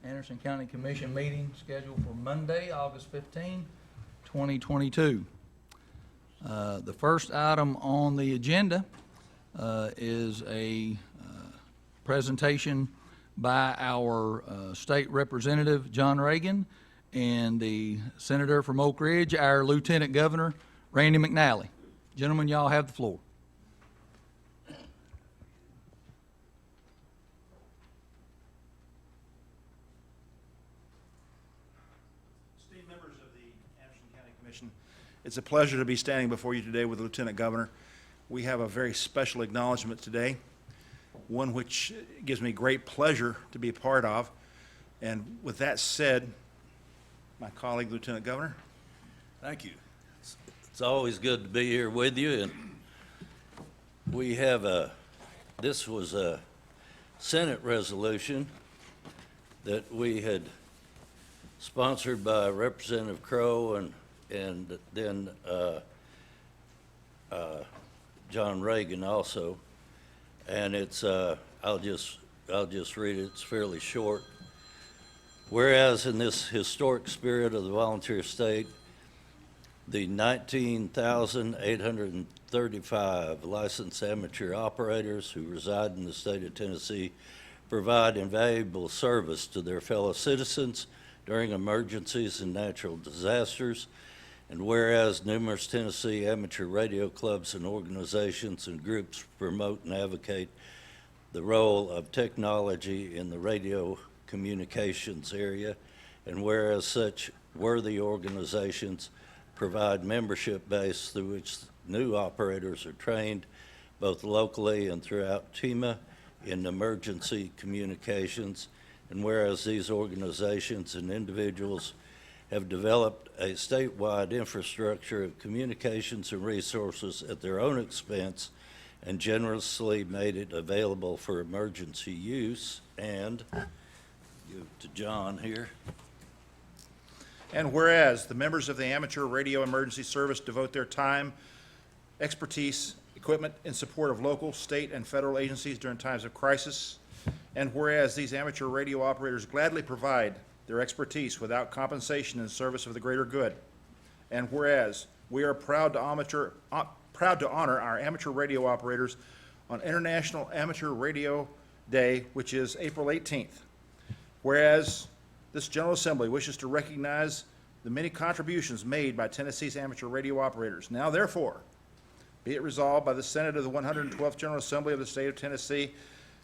Anderson County Commission meeting scheduled for Monday, August 15, 2022. The first item on the agenda is a presentation by our state representative, John Reagan, and the senator from Oak Ridge, our Lieutenant Governor, Randy McNally. Gentlemen, y'all have the floor. Esteemed members of the Anderson County Commission, it's a pleasure to be standing before you today with the Lieutenant Governor. We have a very special acknowledgement today, one which gives me great pleasure to be a part of. And with that said, my colleague, Lieutenant Governor. Thank you. It's always good to be here with you. And we have this was a Senate resolution that we had sponsored by Representative Crow and then John Reagan also. And it's, I'll just read it, it's fairly short. Whereas in this historic spirit of the volunteer state, the 19,835 licensed amateur operators who reside in the state of Tennessee provide invaluable service to their fellow citizens during emergencies and natural disasters. And whereas numerous Tennessee amateur radio clubs and organizations and groups promote and advocate the role of technology in the radio communications area, and whereas such worthy organizations provide membership base through which new operators are trained both locally and throughout TEMA in emergency communications, and whereas these organizations and individuals have developed a statewide infrastructure of communications and resources at their own expense and generously made it available for emergency use. And give to John here. And whereas the members of the Amateur Radio Emergency Service devote their time, expertise, equipment in support of local, state, and federal agencies during times of crisis. And whereas these amateur radio operators gladly provide their expertise without compensation in service of the greater good. And whereas we are proud to honor our amateur radio operators on International Amateur Radio Day, which is April 18th. Whereas this General Assembly wishes to recognize the many contributions made by Tennessee's amateur radio operators. Now therefore, be it resolved by the Senate of the 112th General Assembly of the State of Tennessee,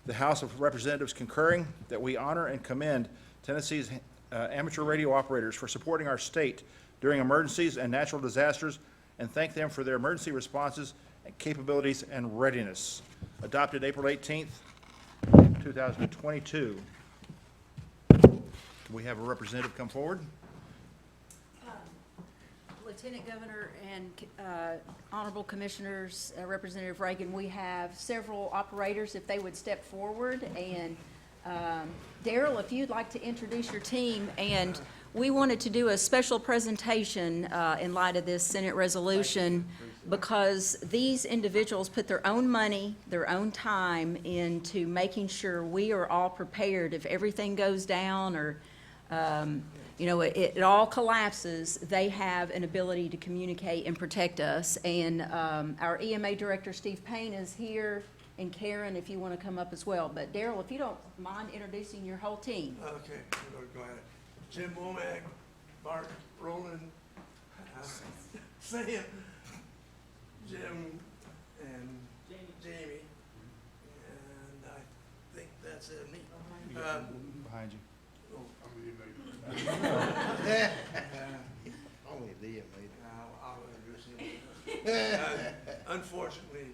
the House of Representatives concurring, that we honor and commend Tennessee's amateur radio operators for supporting our state during emergencies and natural disasters, and thank them for their emergency responses and capabilities and readiness. Adopted April 18th, 2022. Do we have a representative come forward? Lieutenant Governor and Honorable Commissioners, Representative Reagan, we have several operators, if they would step forward. And Daryl, if you'd like to introduce your team. And we wanted to do a special presentation in light of this Senate resolution, because these individuals put their own money, their own time into making sure we are all prepared if everything goes down or it all collapses. They have an ability to communicate and protect us. And our EMA Director, Steve Payne, is here, and Karen, if you want to come up as well. But Daryl, if you don't mind introducing your whole team. Okay, we'll go at it. Jim Womack, Bart Rowland, Sam, Jim, and Jamie. And I think that's it. Behind you. Only Liam made it. I'll introduce him. Unfortunately,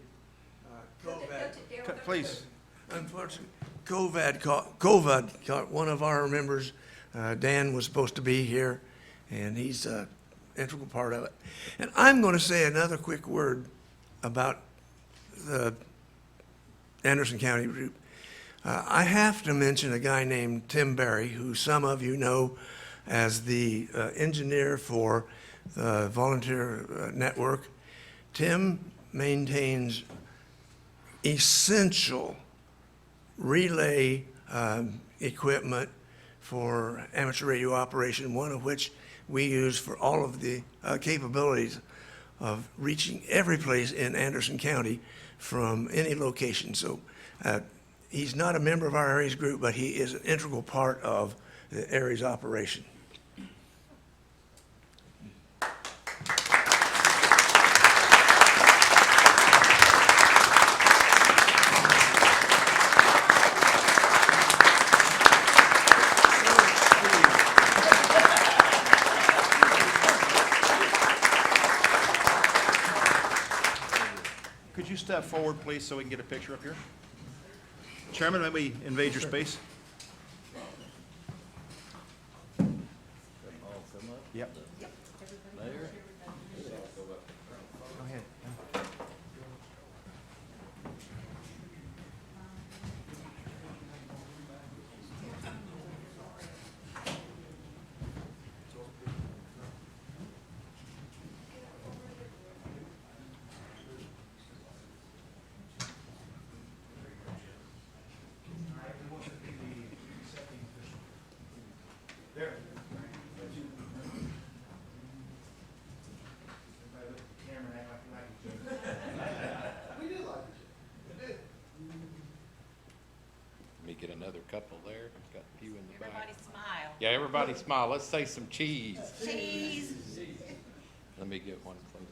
Please. Unfortunately, COVID caught one of our members. Dan was supposed to be here, and he's an integral part of it. And I'm going to say another quick word about the Anderson County group. I have to mention a guy named Tim Berry, who some of you know as the engineer for the volunteer network. Tim maintains essential relay equipment for amateur radio operation, one of which we use for all of the capabilities of reaching every place in Anderson County from any location. So he's not a member of our Aries group, but he is an integral part of the Aries operation. Could you step forward, please, so we can get a picture up here? Chairman, may we invade your space? Yep. Mayor? Go ahead. Let me get another couple there. Got a few in the back. Everybody smile. Yeah, everybody smile. Let's say some cheese. Cheese. Let me get one closer.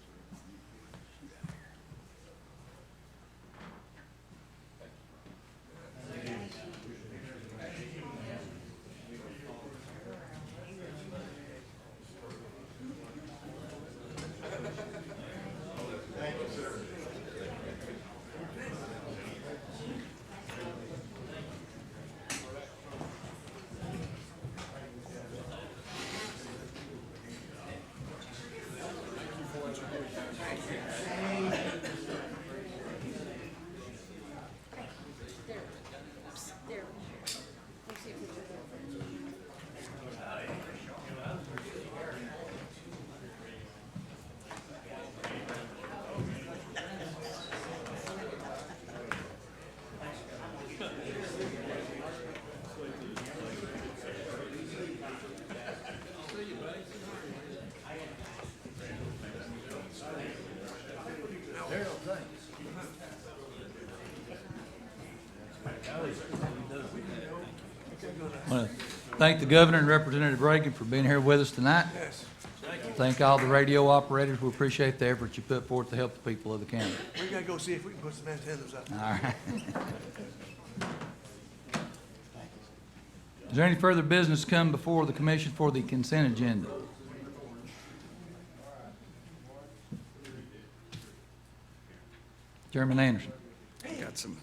I want to thank the governor and Representative Reagan for being here with us tonight. Yes. Thank all the radio operators. We appreciate the effort you put forth to help the people of the county. We gotta go see if we can put some antennas up. All right. Is there any further business come before the commission for the consent agenda? Chairman Anderson. Got some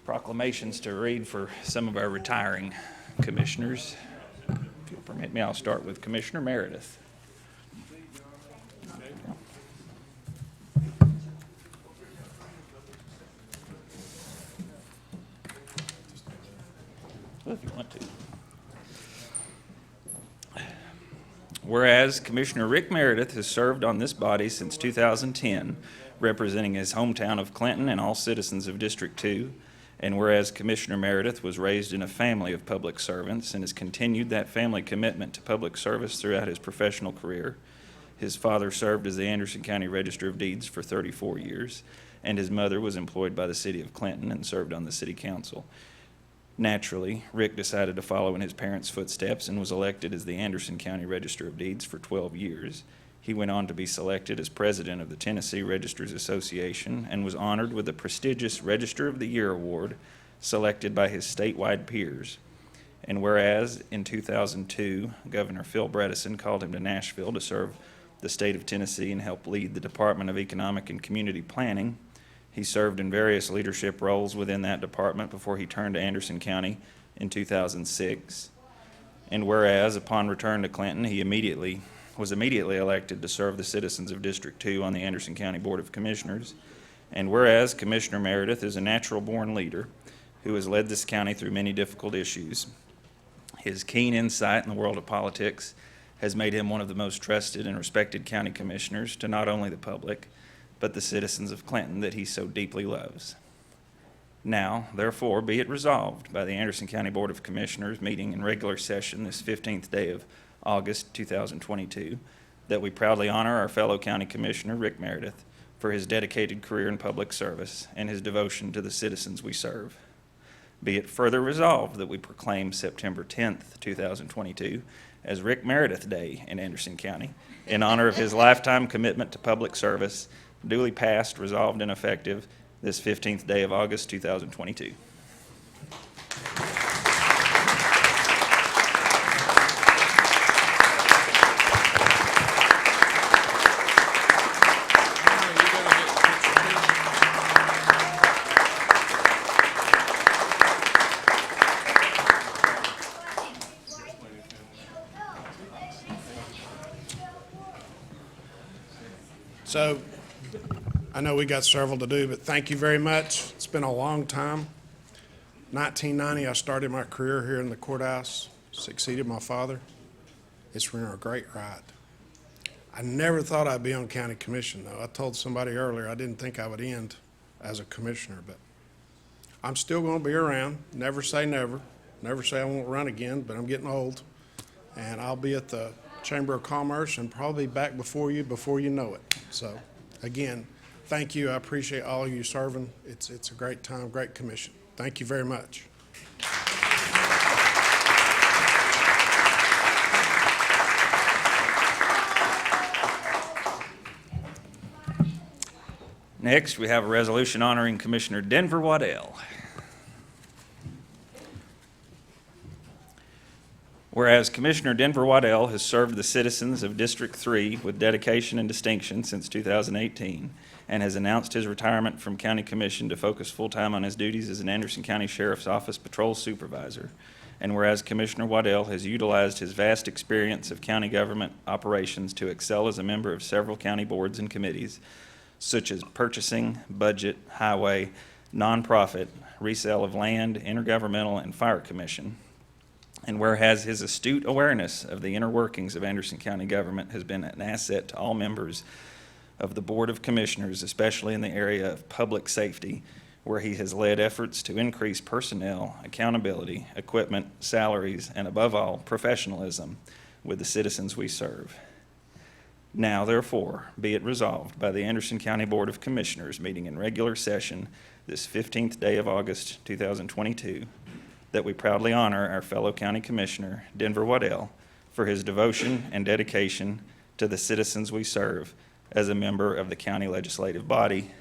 proclamations to read for some of our retiring commissioners. If you'll permit me, I'll start with Commissioner Meredith. Well, if you want to. Whereas Commissioner Rick Meredith has served on this body since 2010, representing his hometown of Clinton and all citizens of District 2, and whereas Commissioner Meredith was raised in a family of public servants and has continued that family commitment to public service throughout his professional career. His father served as the Anderson County Register of Deeds for 34 years, and his mother was employed by the city of Clinton and served on the city council. Naturally, Rick decided to follow in his parents' footsteps and was elected as the Anderson County Register of Deeds for 12 years. He went on to be selected as president of the Tennessee Registers Association and was honored with the prestigious Register of the Year award selected by his statewide peers. And whereas in 2002, Governor Phil Bredesen called him to Nashville to serve the state of Tennessee and help lead the Department of Economic and Community Planning, he served in various leadership roles within that department before he turned to Anderson County in 2006. And whereas upon return to Clinton, he was immediately elected to serve the citizens of District 2 on the Anderson County Board of Commissioners. And whereas Commissioner Meredith is a natural-born leader who has led this county through many difficult issues, his keen insight in the world of politics has made him one of the most trusted and respected county commissioners to not only the public, but the citizens of Clinton that he so deeply loves. Now, therefore, be it resolved by the Anderson County Board of Commissioners meeting in regular session this 15th day of August 2022, that we proudly honor our fellow County Commissioner, Rick Meredith, for his dedicated career in public service and his devotion to the citizens we serve. Be it further resolved that we proclaim September 10th, 2022 as Rick Meredith Day in Anderson County in honor of his lifetime commitment to public service, duly passed, resolved, and effective this 15th day of August 2022. So, I know we got several to do, but thank you very much. It's been a long time. 1990, I started my career here in the courthouse, succeeded my father. It's been a great ride. I never thought I'd be on county commission, though. I told somebody earlier I didn't think I would end as a commissioner, but I'm still going to be around. Never say never. Never say I won't run again, but I'm getting old. And I'll be at the Chamber of Commerce and probably back before you know it. So, again, thank you. I appreciate all of you serving. It's a great time, great commission. Thank you very much. Next, we have a resolution honoring Commissioner Denver Waddell. Whereas Commissioner Denver Waddell has served the citizens of District 3 with dedication and distinction since 2018 and has announced his retirement from County Commission to focus full-time on his duties as an Anderson County Sheriff's Office Patrol Supervisor. And whereas Commissioner Waddell has utilized his vast experience of county government operations to excel as a member of several county boards and committees, such as purchasing, budget, highway, nonprofit, resale of land, intergovernmental, and fire commission. And whereas his astute awareness of the inner workings of Anderson County government has been an asset to all members of the Board of Commissioners, especially in the area of public safety, where he has led efforts to increase personnel, accountability, equipment, salaries, and above all, professionalism with the citizens we serve. Now, therefore, be it resolved by the Anderson County Board of Commissioners meeting in regular session this 15th day of August 2022, that we proudly honor our fellow county commissioner, Denver Waddell, for his devotion and dedication to the citizens we serve as a member of the county legislative body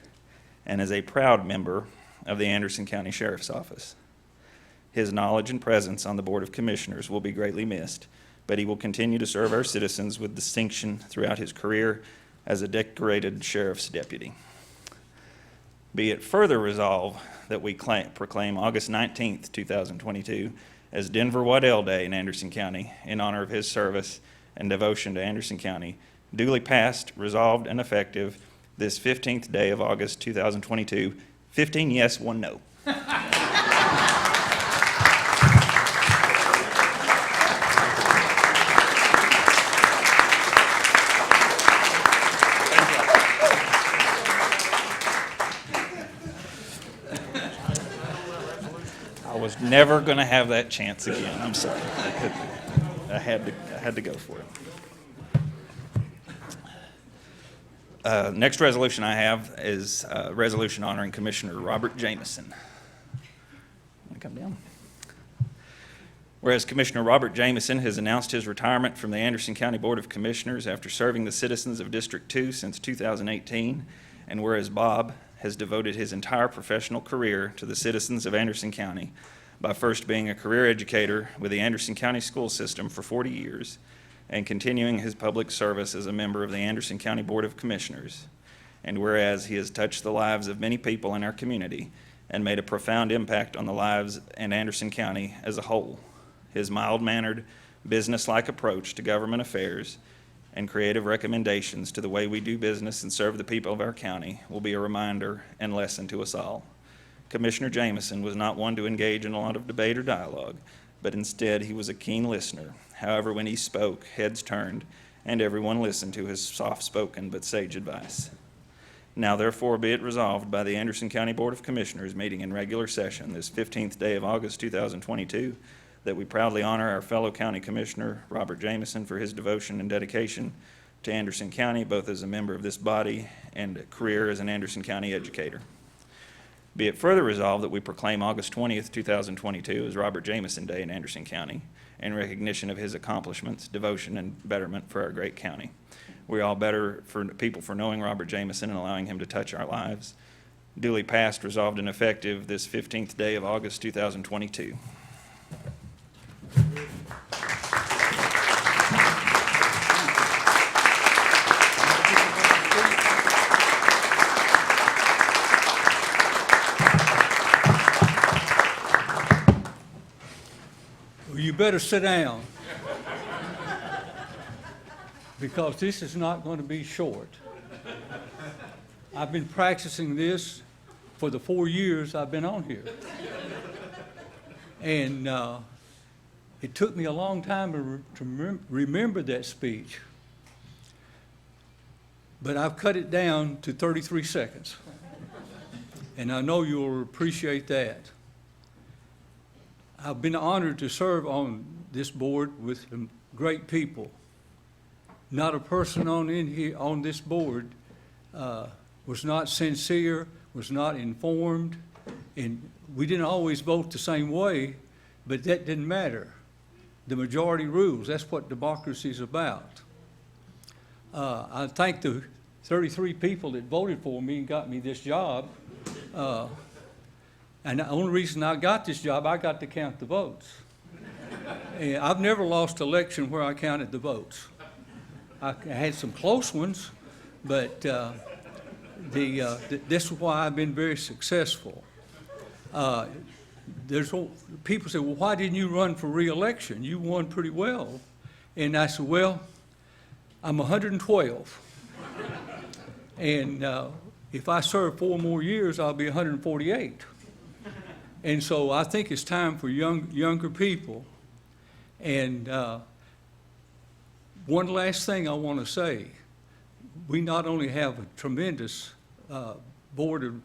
and as a proud member of the Anderson County Sheriff's Office. His knowledge and presence on the Board of Commissioners will be greatly missed, but he will continue to serve our citizens with distinction throughout his career as a decorated sheriff's deputy. Be it further resolved that we proclaim August 19th, 2022 as Denver Waddell Day in Anderson County in honor of his service and devotion to Anderson County, duly passed, resolved, and effective this 15th day of August 2022. 15 yes, 1 no. I was never going to have that chance again. I'm sorry. I had to go for it. Next resolution I have is a resolution honoring Commissioner Robert Jameson. Want to come down? Whereas Commissioner Robert Jameson has announced his retirement from the Anderson County Board of Commissioners after serving the citizens of District 2 since 2018, and whereas Bob has devoted his entire professional career to the citizens of Anderson County by first being a career educator with the Anderson County school system for 40 years and continuing his public service as a member of the Anderson County Board of Commissioners. And whereas he has touched the lives of many people in our community and made a profound impact on the lives in Anderson County as a whole, his mild-mannered, business-like approach to government affairs and creative recommendations to the way we do business and serve the people of our county will be a reminder and lesson to us all. Commissioner Jameson was not one to engage in a lot of debate or dialogue, but instead he was a keen listener. However, when he spoke, heads turned, and everyone listened to his soft-spoken but sage advice. Now therefore be it resolved by the Anderson County Board of Commissioners meeting in regular session this 15th day of August 2022 that we proudly honor our fellow county commissioner, Robert Jameson, for his devotion and dedication to Anderson County, both as a member of this body and a career as an Anderson County educator. Be it further resolved that we proclaim August 20th, 2022 as Robert Jameson Day in Anderson County in recognition of his accomplishments, devotion, and betterment for our great county. We're all better for people for knowing Robert Jameson and allowing him to touch our lives. Duly passed, resolved, and effective this 15th day of August 2022. Well, you better sit down, because this is not going to be short. I've been practicing this for the 4 years I've been on here. And it took me a long time to remember that speech. But I've cut it down to 33 seconds. And I know you'll appreciate that. I've been honored to serve on this board with some great people. Not a person on this board was not sincere, was not informed, and we didn't always vote the same way, but that didn't matter. The majority rules. That's what democracy is about. I thank the 33 people that voted for me and got me this job. And the only reason I got this job, I got to count the votes. And I've never lost an election where I counted the votes. I had some close ones, but this is why I've been very successful. People say, well, why didn't you run for re-election? You won pretty well. And I said, well, I'm 112. And if I serve 4 more years, I'll be 148. And so I think it's time for younger people. And one last thing I want to say. We not only have a tremendous board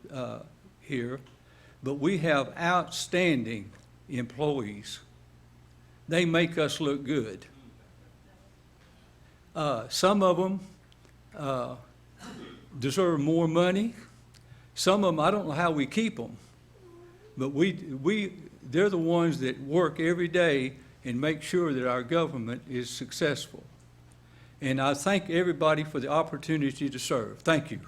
here, but we have outstanding employees. They make us look good. Some of them deserve more money. Some of them, I don't know how we keep them, but they're the ones that work every day and make sure that our government is successful. And I thank everybody for the opportunity to serve. Thank you.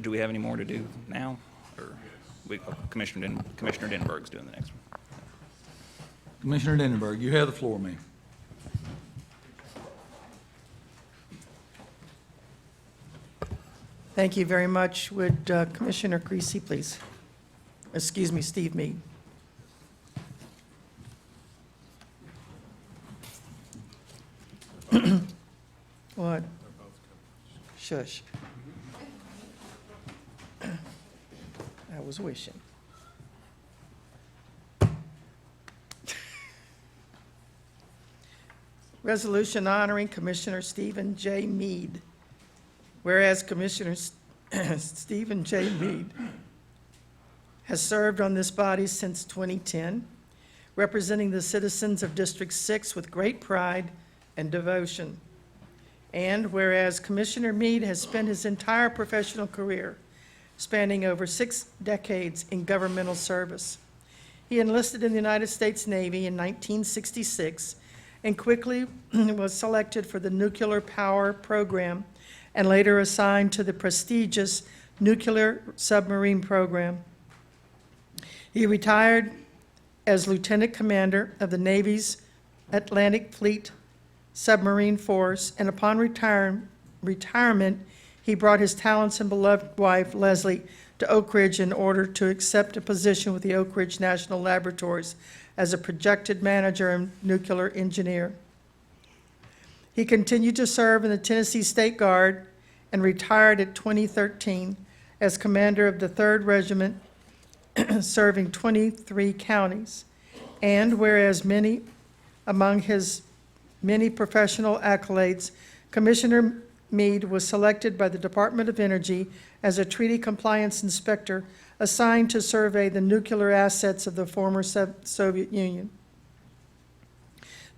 Do we have any more to do now? Or Commissioner Denberg's doing the next one. Commissioner Denenberg, you have the floor, ma'am. Thank you very much. Would Commissioner Creasy, please? Excuse me, Steve Meade. What? Shush. I was wishing. Resolution honoring Commissioner Stephen J. Meade. Whereas Commissioner Stephen J. Meade has served on this body since 2010, representing the citizens of District 6 with great pride and devotion. And whereas Commissioner Meade has spent his entire professional career spanning over 6 decades in governmental service. He enlisted in the United States Navy in 1966 and quickly was selected for the nuclear power program and later assigned to the prestigious nuclear submarine program. He retired as Lieutenant Commander of the Navy's Atlantic Fleet Submarine Force, and upon retirement, he brought his talents and beloved wife, Leslie, to Oak Ridge in order to accept a position with the Oak Ridge National Laboratories as a projected manager and nuclear engineer. He continued to serve in the Tennessee State Guard and retired at 2013 as commander of the 3rd Regiment, serving 23 counties. And whereas among his many professional accolades, Commissioner Meade was selected by the Department of Energy as a treaty compliance inspector assigned to survey the nuclear assets of the former Soviet Union.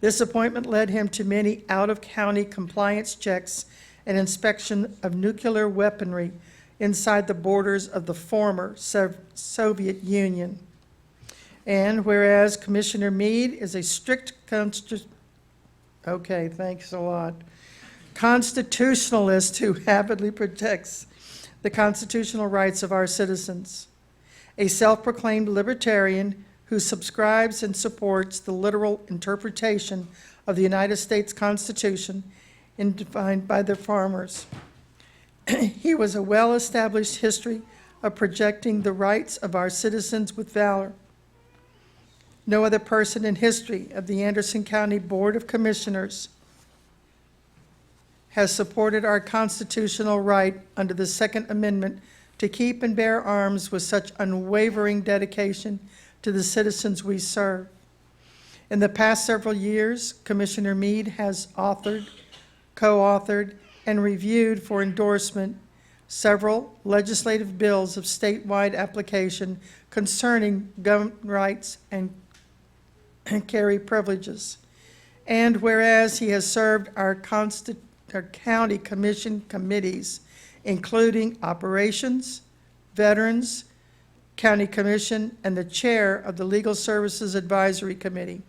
This appointment led him to many out-of-county compliance checks and inspection of nuclear weaponry inside the borders of the former Soviet Union. And whereas Commissioner Meade is a strict constitutionalist who avidly protects the constitutional rights of our citizens, a self-proclaimed libertarian who subscribes and supports the literal interpretation of the United States Constitution defined by the farmers. He was a well-established history of projecting the rights of our citizens with valor. No other person in history of the Anderson County Board of Commissioners has supported our constitutional right under the Second Amendment to keep and bear arms with such unwavering dedication to the citizens we serve. In the past several years, Commissioner Meade has authored, co-authored, and reviewed for endorsement several legislative bills of statewide application concerning gun rights and carry privileges. And whereas he has served our county commission committees, including operations, veterans, county commission, and the chair of the Legal Services Advisory Committee.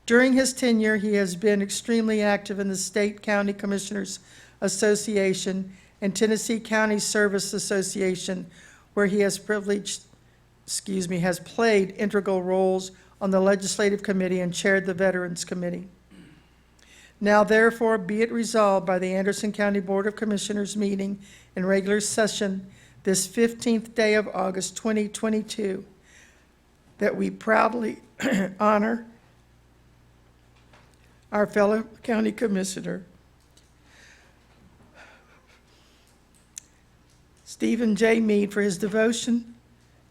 During his tenure, he has been extremely active in the State County Commissioners Association and Tennessee County Service Association, where he has played integral roles on the Legislative Committee and chaired the Veterans Committee. Now therefore be it resolved by the Anderson County Board of Commissioners meeting in regular session this 15th day of August 2022, that we proudly honor our fellow county commissioner, Stephen J. Meade, for his devotion,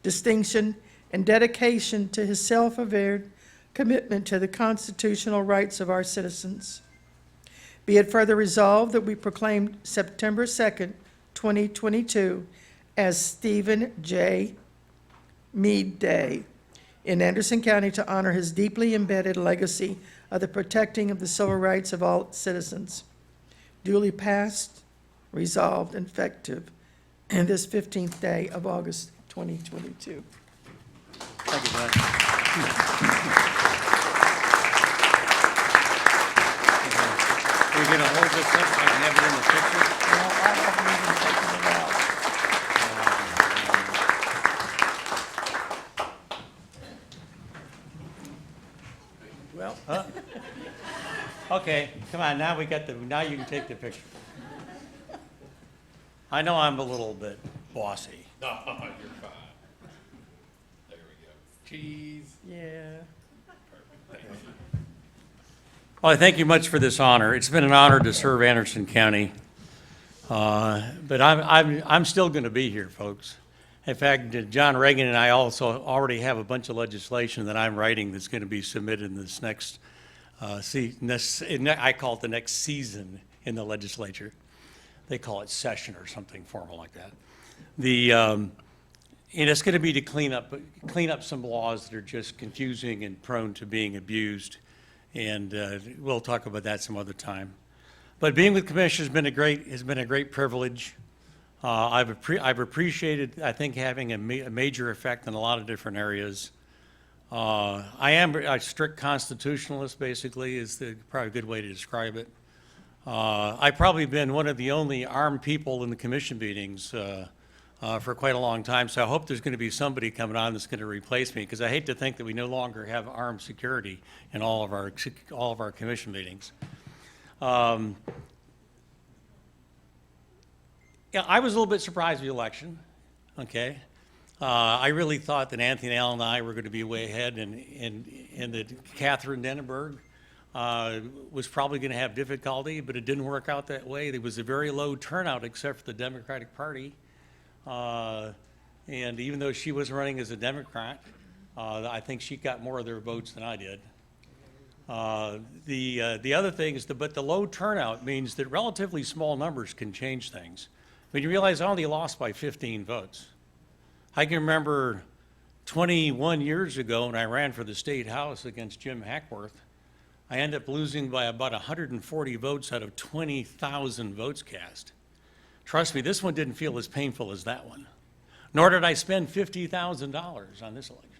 distinction, and dedication to his self-avowed commitment to the constitutional rights of our citizens. Be it further resolved that we proclaim September 2nd, 2022 as Stephen J. Meade Day in Anderson County to honor his deeply embedded legacy of the protecting of the civil rights of all citizens. Duly passed, resolved, and effective in this 15th day of August 2022. Thank you, Glenn. We're going to hold this up so I can have it in the picture. Well, I haven't even taken it out. Well, Okay, come on, now now you can take the picture. I know I'm a little bit bossy. No, you're fine. There we go. Cheese. yeah. Well, I thank you much for this honor. It's been an honor to serve Anderson County. But I'm still going to be here, folks. In fact, John Reagan and I also already have a bunch of legislation that I'm writing that's going to be submitted in this next, I call it the next season in the legislature. They call it session or something formal like that. And it's going to be to clean up some laws that are just confusing and prone to being abused. And we'll talk about that some other time. But being with commissioners has been a great privilege. I've appreciated, I think, having a major effect in a lot of different areas. I am a strict constitutionalist, basically, is probably a good way to describe it. I've probably been one of the only armed people in the commission meetings for quite a long time, so I hope there's going to be somebody coming on that's going to replace me, because I hate to think that we no longer have armed security in all of our commission meetings. Yeah, I was a little bit surprised with the election, okay? I really thought that Anthony Allen and I were going to be way ahead, and that Catherine Denenberg was probably going to have difficulty, but it didn't work out that way. There was a very low turnout except for the Democratic Party. And even though she was running as a Democrat, I think she got more of their votes than I did. The other thing is, but the low turnout means that relatively small numbers can change things. When you realize I only lost by 15 votes. I can remember 21 years ago when I ran for the state house against Jim Hackworth, I ended up losing by about 140 votes out of 20,000 votes cast. Trust me, this one didn't feel as painful as that one. Nor did I spend $50,000 on this election.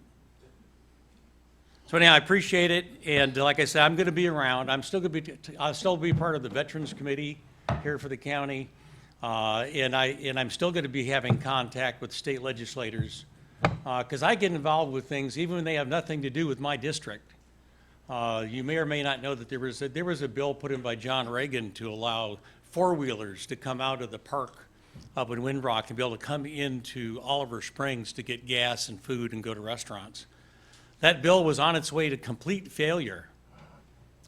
So anyhow, I appreciate it, and like I said, I'm going to be around. I'll still be part of the Veterans Committee here for the county, and I'm still going to be having contact with state legislators because I get involved with things even when they have nothing to do with my district. You may or may not know that there was a bill put in by John Reagan to allow four-wheelers to come out of the park up in Windrock and be able to come into Oliver Springs to get gas and food and go to restaurants. That bill was on its way to complete failure.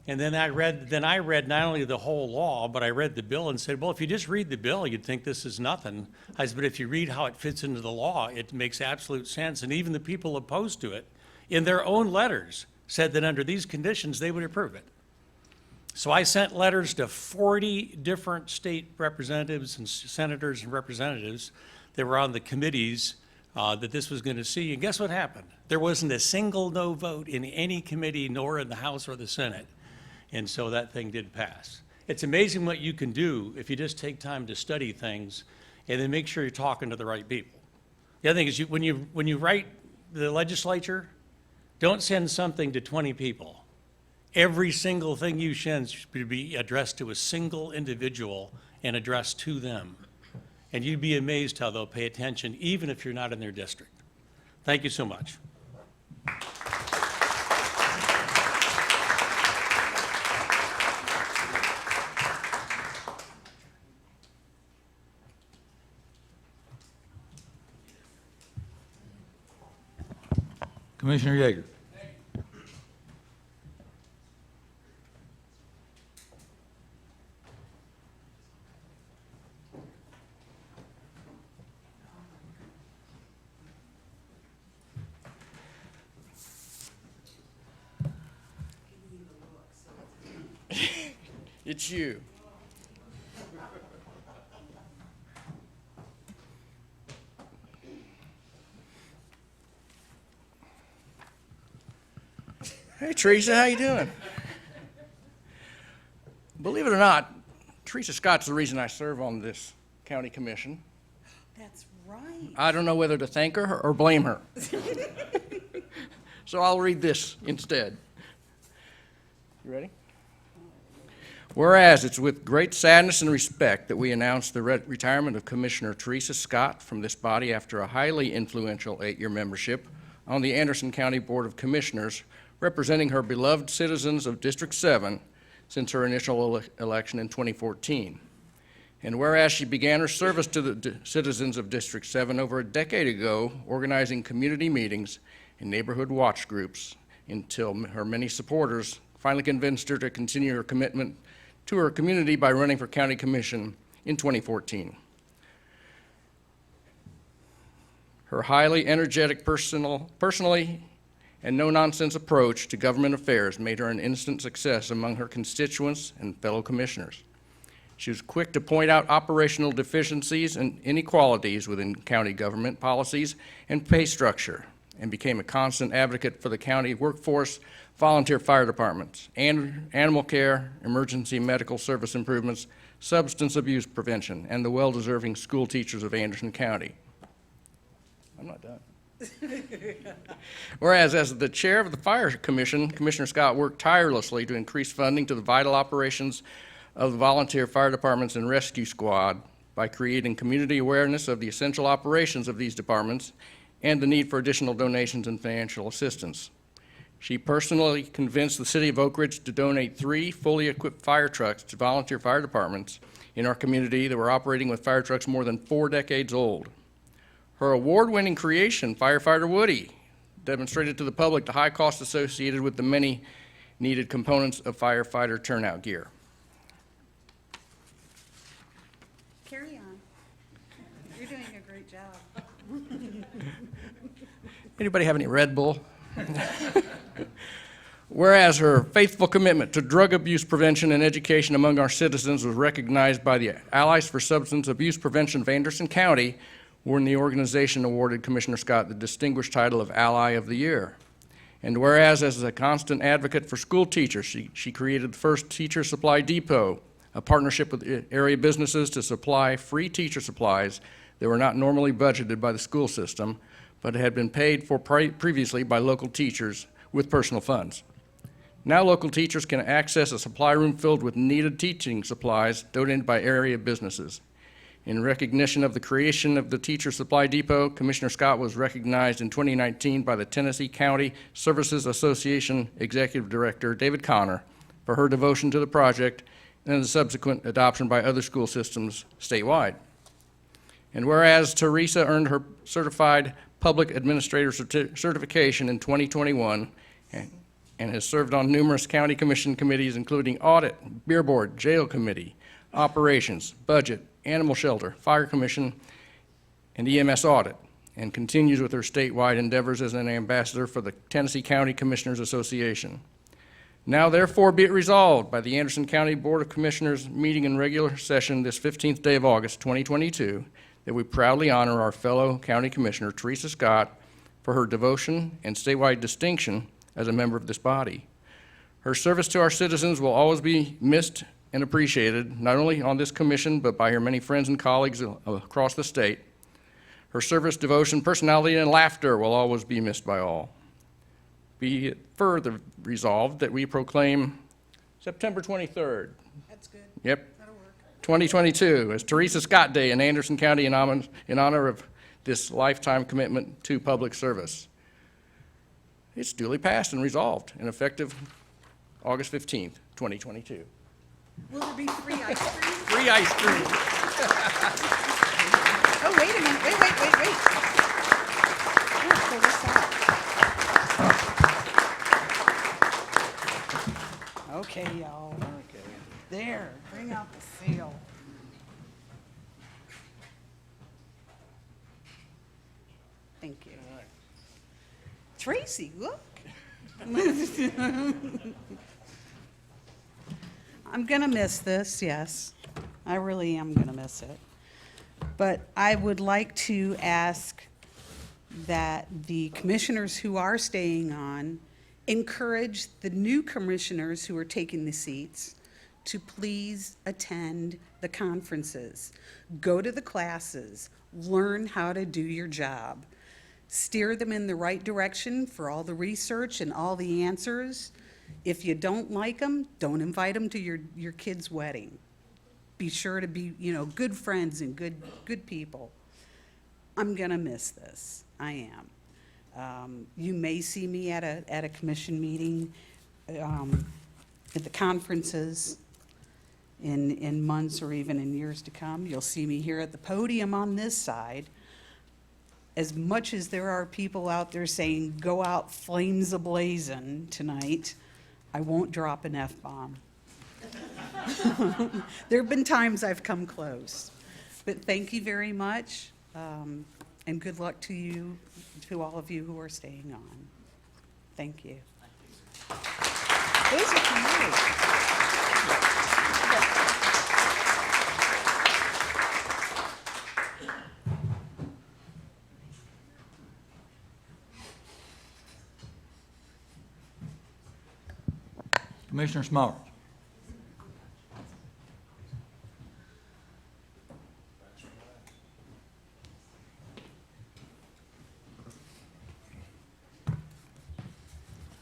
And then I read not only the whole law, but I read the bill and said, well, if you just read the bill, you'd think this is nothing. I said, but if you read how it fits into the law, it makes absolute sense. And even the people opposed to it, in their own letters, said that under these conditions, they would approve it. So I sent letters to 40 different state representatives and senators and representatives that were on the committees that this was going to see. And guess what happened? There wasn't a single no vote in any committee, nor in the House or the Senate. And so that thing did pass. It's amazing what you can do if you just take time to study things and then make sure you're talking to the right people. The other thing is when you write the legislature, don't send something to 20 people. Every single thing you send should be addressed to a single individual and addressed to them. And you'd be amazed how they'll pay attention, even if you're not in their district. Thank you so much. Commissioner Yeager. It's you. Hey, Teresa, how you doing? Believe it or not, Teresa Scott's the reason I serve on this county commission. That's right. I don't know whether to thank her or blame her. So I'll read this instead. You ready? Whereas it's with great sadness and respect that we announce the retirement of Commissioner Teresa Scott from this body after a highly influential 8-year membership on the Anderson County Board of Commissioners, representing her beloved citizens of District 7 since her initial election in 2014. And whereas she began her service to the citizens of District 7 over a decade ago, organizing community meetings and neighborhood watch groups until her many supporters finally convinced her to continue her commitment to her community by running for county commission in 2014. Her highly energetic personally and no-nonsense approach to government affairs made her an instant success among her constituents and fellow commissioners. She was quick to point out operational deficiencies and inequalities within county government policies and pay structure, and became a constant advocate for the county workforce, volunteer fire departments, and animal care, emergency medical service improvements, substance abuse prevention, and the well-deserving school teachers of Anderson County. I'm not done. Whereas as the chair of the Fire Commission, Commissioner Scott worked tirelessly to increase funding to the vital operations of the volunteer fire departments and rescue squad by creating community awareness of the essential operations of these departments and the need for additional donations and financial assistance. She personally convinced the city of Oak Ridge to donate 3 fully equipped fire trucks to volunteer fire departments in our community that were operating with fire trucks more than 4 decades old. Her award-winning creation, Firefighter Woody, demonstrated to the public the high cost associated with the many needed components of firefighter turnout gear. Carry on. You're doing a great job. Anybody have any Red Bull? Whereas her faithful commitment to drug abuse prevention and education among our citizens was recognized by the Allies for Substance Abuse Prevention of Anderson County, when the organization awarded Commissioner Scott the distinguished title of Ally of the Year. And whereas as a constant advocate for school teachers, she created the first Teacher Supply Depot, a partnership with area businesses to supply free teacher supplies that were not normally budgeted by the school system, but had been paid for previously by local teachers with personal funds. Now local teachers can access a supply room filled with needed teaching supplies donated by area businesses. In recognition of the creation of the Teacher Supply Depot, Commissioner Scott was recognized in 2019 by the Tennessee County Services Association Executive Director, David Connor, for her devotion to the project and the subsequent adoption by other school systems statewide. And whereas Teresa earned her Certified Public Administrator certification in 2021 and has served on numerous county commission committees, including Audit, Beer Board, Jail Committee, Operations, Budget, Animal Shelter, Fire Commission, and EMS Audit, and continues with her statewide endeavors as an ambassador for the Tennessee County Commissioners Association. Now therefore be it resolved by the Anderson County Board of Commissioners meeting in regular session this 15th day of August 2022 that we proudly honor our fellow County Commissioner Teresa Scott for her devotion and statewide distinction as a member of this body. Her service to our citizens will always be missed and appreciated, not only on this commission, but by her many friends and colleagues across the state. Her service, devotion, personality, and laughter will always be missed by all. Be it further resolved that we proclaim September 23rd. That's good. Yep. That'll work. 2022 as Teresa Scott Day in Anderson County in honor of this lifetime commitment to public service. It's duly passed and resolved and effective August 15th, 2022. Will there be free ice cream? Free ice cream. Oh, wait a minute. Wait. Here, pull this out. Okay, y'all. Okay. There, bring out the seal. Thank you. Tracy, look. I'm gonna miss this, yes. I really am gonna miss it. But I would like to ask that the commissioners who are staying on encourage the new commissioners who are taking the seats to please attend the conferences. Go to the classes, learn how to do your job. Steer them in the right direction for all the research and all the answers. If you don't like them, don't invite them to your kid's wedding. Be sure to be, good friends and good people. I'm gonna miss this. I am. You may see me at a commission meeting, at the conferences in months or even in years to come. You'll see me here at the podium on this side. As much as there are people out there saying, go out flames a-blazing tonight, I won't drop an F-bomb. There have been times I've come close. But thank you very much, and good luck to you, to all of you who are staying on. Thank you. Those are for you. Commissioner Smart.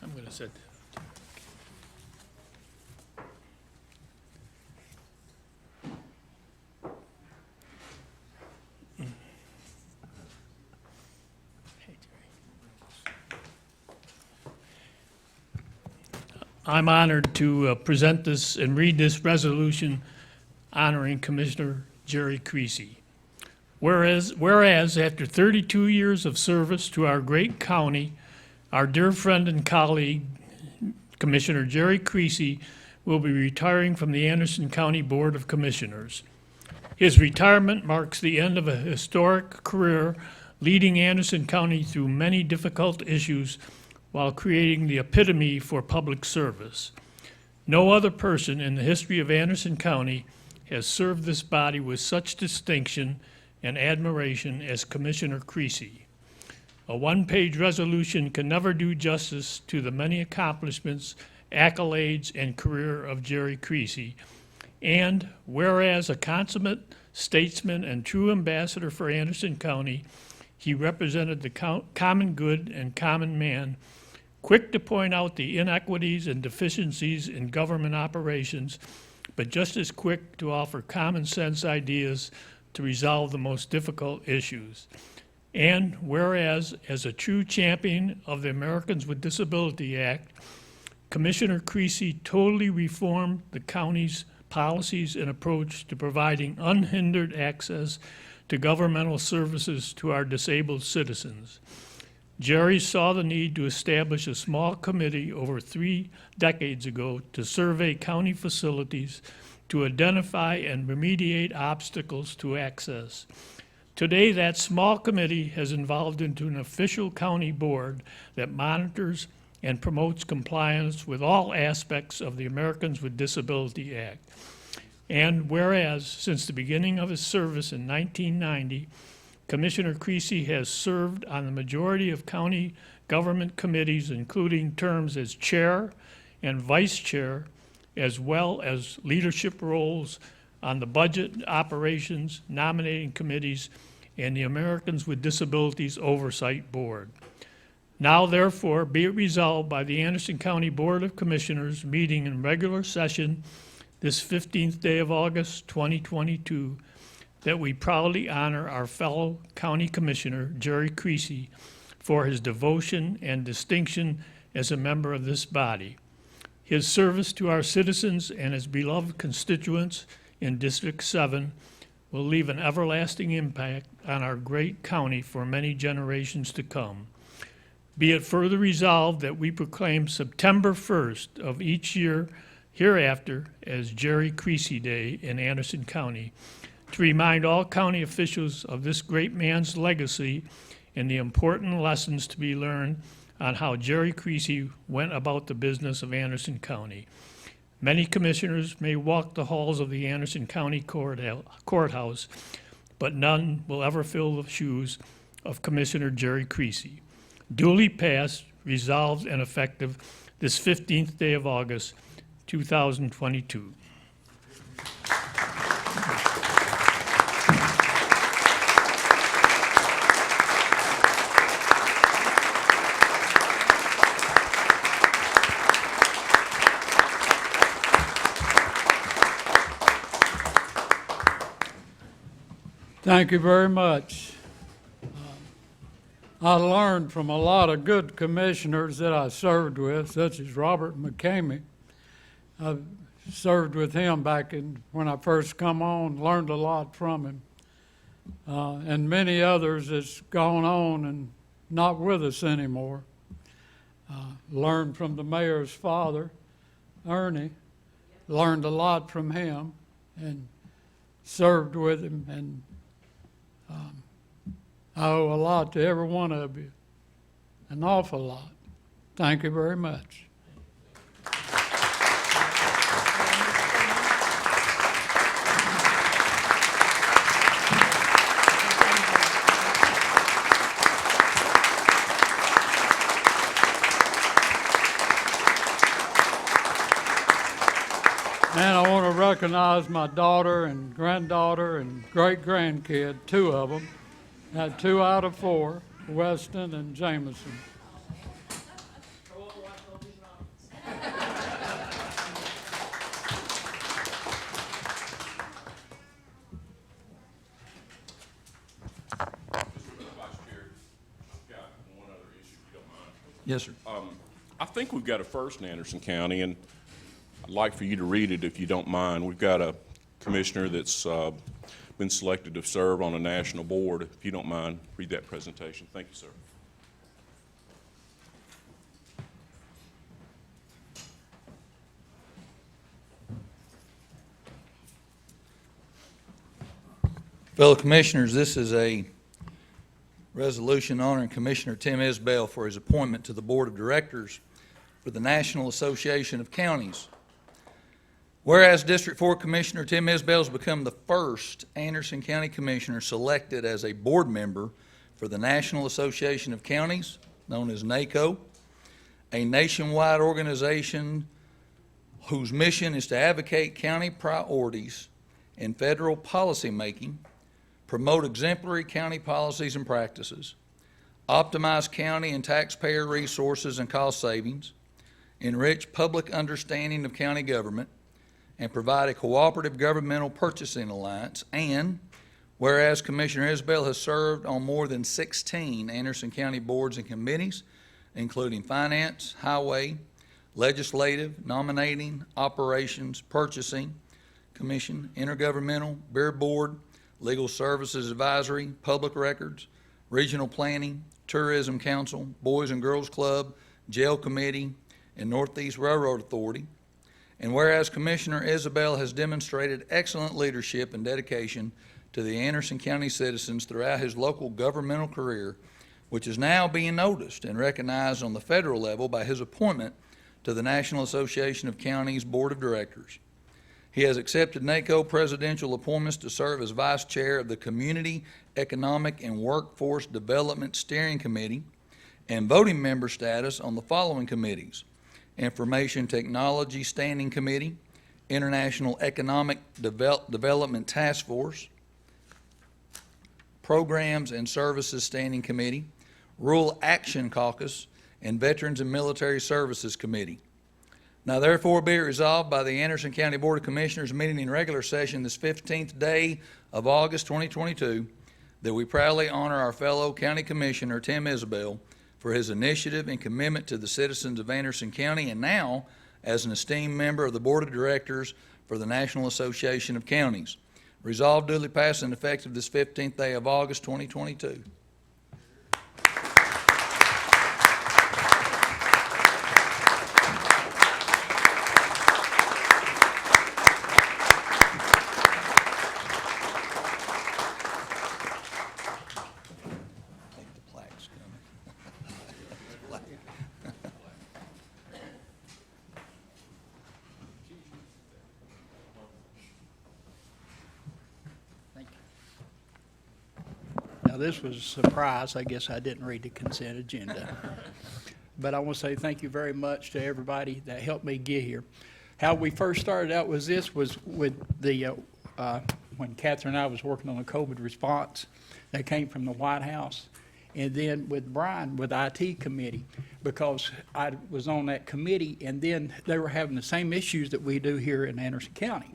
I'm gonna set I'm honored to present this and read this resolution honoring Commissioner Jerry Creasy. Whereas after 32 years of service to our great county, our dear friend and colleague, Commissioner Jerry Creasy will be retiring from the Anderson County Board of Commissioners. His retirement marks the end of a historic career leading Anderson County through many difficult issues while creating the epitome for public service. No other person in the history of Anderson County has served this body with such distinction and admiration as Commissioner Creasy. A one-page resolution can never do justice to the many accomplishments, accolades, and career of Jerry Creasy. And whereas a consummate statesman and true ambassador for Anderson County, he represented the common good and common man, quick to point out the inequities and deficiencies in government operations, but just as quick to offer common sense ideas to resolve the most difficult issues. And whereas, as a true champion of the Americans with Disability Act, Commissioner Creasy totally reformed the county's policies and approach to providing unhindered access to governmental services to our disabled citizens. Jerry saw the need to establish a small committee over 3 decades ago to survey county facilities, to identify and remediate obstacles to access. Today, that small committee has evolved into an official county board that monitors and promotes compliance with all aspects of the Americans with Disability Act. And whereas, since the beginning of his service in 1990, Commissioner Creasy has served on the majority of county government committees, including terms as chair and vice chair, as well as leadership roles on the budget, operations, nominating committees, and the Americans with Disabilities Oversight Board. Now therefore be it resolved by the Anderson County Board of Commissioners meeting in regular session this 15th day of August 2022 that we proudly honor our fellow county commissioner, Jerry Creasy, for his devotion and distinction as a member of this body. His service to our citizens and his beloved constituents in District 7 will leave an everlasting impact on our great county for many generations to come. Be it further resolved that we proclaim September 1st of each year hereafter as Jerry Creasy Day in Anderson County, to remind all county officials of this great man's legacy and the important lessons to be learned on how Jerry Creasy went about the business of Anderson County. Many commissioners may walk the halls of the Anderson County Courthouse, but none will ever fill the shoes of Commissioner Jerry Creasy. Duly passed, resolved, and effective this 15th day of August, 2022. Thank you very much. I learned from a lot of good commissioners that I served with, such as Robert McCamey. I served with him back when I first come on, learned a lot from him. And many others that's gone on and not with us anymore. Learned from the mayor's father, Ernie. Learned a lot from him and served with him, and I owe a lot to every one of you, an awful lot. Thank you very much. And I want to recognize my daughter and granddaughter and great-grandkid, 2 of them. Had 2 out of 4, Weston and Jameson. Yes, sir. I think we've got a first in Anderson County, and I'd like for you to read it if you don't mind. We've got a commissioner that's been selected to serve on a national board. If you don't mind, read that presentation. Thank you, sir. Fellow Commissioners, this is a resolution honoring Commissioner Tim Isbell for his appointment to the Board of Directors for the National Association of Counties. Whereas District 4 Commissioner Tim Isbell has become the first Anderson County Commissioner selected as a board member for the National Association of Counties, known as NACO, a nationwide organization whose mission is to advocate county priorities in federal policymaking, promote exemplary county policies and practices, optimize county and taxpayer resources and cost savings, enrich public understanding of county government, and provide a cooperative governmental purchasing alliance. And whereas Commissioner Isbell has served on more than 16 Anderson County boards and committees, including finance, highway, legislative, nominating, operations, purchasing, commission, intergovernmental, beer board, legal services advisory, public records, regional planning, tourism council, boys and girls club, jail committee, and Northeast Railroad Authority. And whereas Commissioner Isbell has demonstrated excellent leadership and dedication to the Anderson County citizens throughout his local governmental career, which is now being noticed and recognized on the federal level by his appointment to the National Association of Counties Board of Directors. He has accepted NACO presidential appointments to serve as Vice Chair of the Community Economic and Workforce Development Steering Committee and voting member status on the following committees: Information Technology Standing Committee, International Economic Development Task Force, Programs and Services Standing Committee, Rural Action Caucus, and Veterans and Military Services Committee. Now therefore be it resolved by the Anderson County Board of Commissioners meeting in regular session this 15th day of August 2022 that we proudly honor our fellow County Commissioner Tim Isbell for his initiative and commitment to the citizens of Anderson County, and now as an esteemed member of the Board of Directors for the National Association of Counties. Resolved, duly passed and effective this 15th day of August 2022. Now, this was a surprise. I guess I didn't read the consent agenda. But I want to say thank you very much to everybody that helped me get here. How we first started out was with the, when Catherine and I was working on the COVID response that came from the White House. And then with Brian, with IT committee, because I was on that committee, and then they were having the same issues that we do here in Anderson County.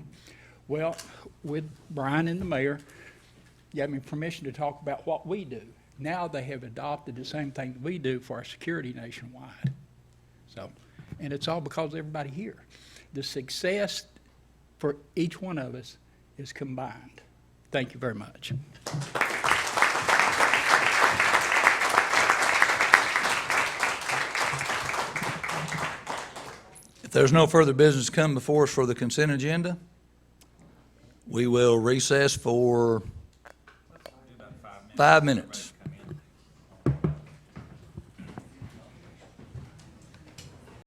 Well, with Brian and the mayor, gave me permission to talk about what we do. Now they have adopted the same thing that we do for our security nationwide. So, and it's all because of everybody here. The success for each one of us is combined. Thank you very much. If there's no further business to come before us for the consent agenda, we will recess for 5 minutes.